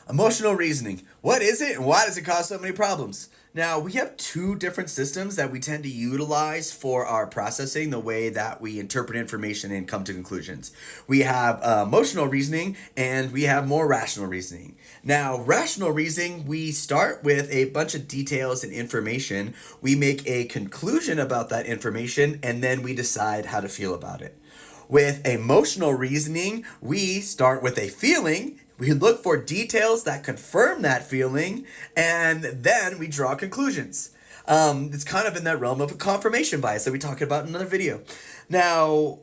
Emotional reasoning. What is it and why does it cause so many problems? Now, we have two different systems that we tend to utilize for our processing, the way that we interpret information and come to conclusions. We have emotional reasoning and we have more rational reasoning. Now, rational reasoning, we start with a bunch of details and information. We make a conclusion about that information and then we decide how to feel about it. With emotional reasoning, we start with a feeling. We look for details that confirm that feeling, and then we draw conclusions. It's kind of in that realm of a confirmation bias that we talked about in another video. Now,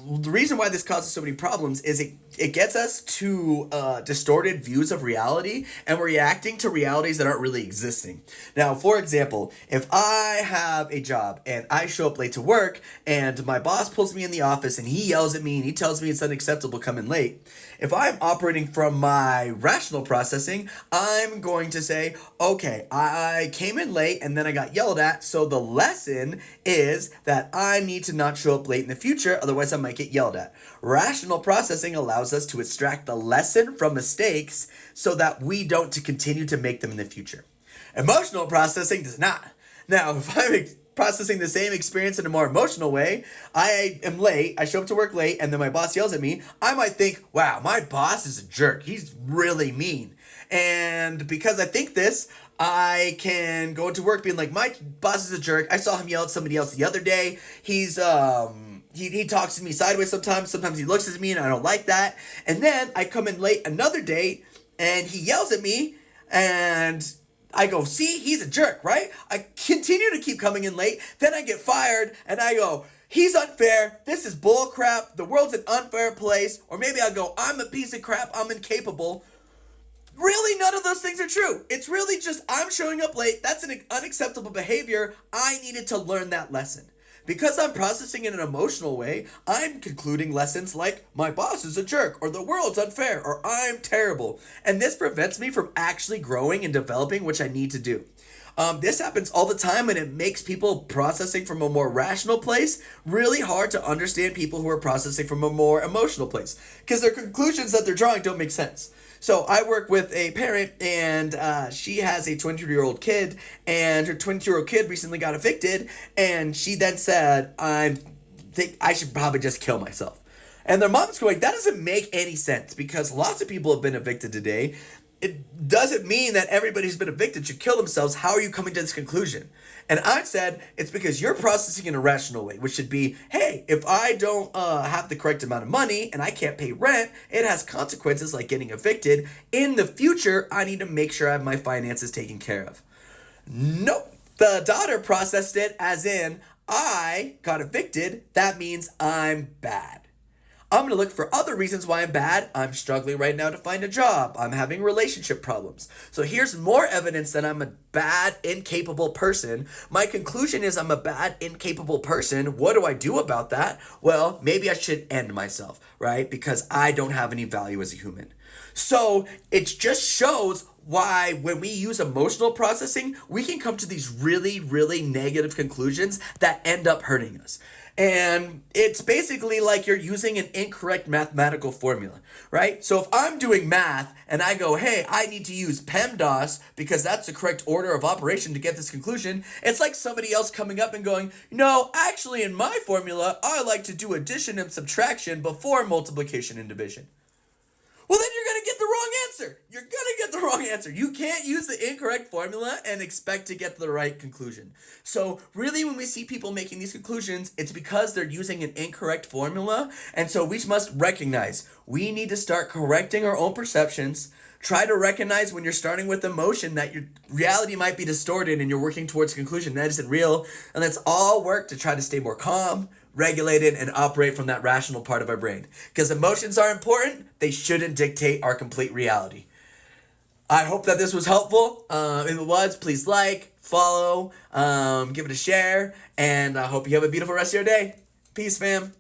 the reason why this causes so many problems is it gets us to distorted views of reality, and we're reacting to realities that aren't really existing. Now, for example, if I have a job and I show up late to work and my boss pulls me in the office and he yells at me and he tells me it's unacceptable coming late, if I'm operating from my rational processing, I'm going to say, okay, I came in late and then I got yelled at, so the lesson is that I need to not show up late in the future, otherwise I might get yelled at. Rational processing allows us to extract the lesson from mistakes so that we don't to continue to make them in the future. Emotional processing does not. Now, if I'm processing the same experience in a more emotional way, I am late, I show up to work late, and then my boss yells at me, I might think, wow, my boss is a jerk. He's really mean. And because I think this, I can go into work being like, my boss is a jerk. I saw him yell at somebody else the other day. He talks to me sideways sometimes. Sometimes he looks at me and I don't like that. And then I come in late another day and he yells at me and I go, see, he's a jerk, right? I continue to keep coming in late. Then I get fired and I go, he's unfair. This is bull crap. The world's an unfair place. Or maybe I'll go, I'm a piece of crap. I'm incapable. Really, none of those things are true. It's really just I'm showing up late. That's an unacceptable behavior. I needed to learn that lesson. Because I'm processing in an emotional way, I'm concluding lessons like my boss is a jerk, or the world's unfair, or I'm terrible. And this prevents me from actually growing and developing, which I need to do. This happens all the time, and it makes people processing from a more rational place really hard to understand people who are processing from a more emotional place, because their conclusions that they're drawing don't make sense. So I work with a parent, and she has a 22-year-old kid, and her 22-year-old kid recently got evicted, and she then said, I think I should probably just kill myself. And their mom's going, that doesn't make any sense, because lots of people have been evicted today. It doesn't mean that everybody who's been evicted should kill themselves. How are you coming to this conclusion? And I said, it's because you're processing in a rational way, which should be, hey, if I don't have the correct amount of money and I can't pay rent, it has consequences like getting evicted. In the future, I need to make sure I have my finances taken care of. Nope. The daughter processed it as in, I got evicted. That means I'm bad. I'm going to look for other reasons why I'm bad. I'm struggling right now to find a job. I'm having relationship problems. So here's more evidence that I'm a bad, incapable person. My conclusion is I'm a bad, incapable person. What do I do about that? Well, maybe I should end myself, right? Because I don't have any value as a human. So it just shows why when we use emotional processing, we can come to these really, really negative conclusions that end up hurting us. And it's basically like you're using an incorrect mathematical formula, right? So if I'm doing math and I go, hey, I need to use PEMDAS because that's the correct order of operation to get this conclusion, it's like somebody else coming up and going, no, actually in my formula, I like to do addition and subtraction before multiplication and division. Well, then you're going to get the wrong answer. You're going to get the wrong answer. You can't use the incorrect formula and expect to get the right conclusion. So really, when we see people making these conclusions, it's because they're using an incorrect formula. And so we must recognize we need to start correcting our own perceptions. Try to recognize when you're starting with emotion that your reality might be distorted and you're working towards a conclusion that isn't real. And let's all work to try to stay more calm, regulated, and operate from that rational part of our brain. Because emotions are important, they shouldn't dictate our complete reality. I hope that this was helpful. If it was, please like, follow, give it a share, and I hope you have a beautiful rest of your day. Peace, fam.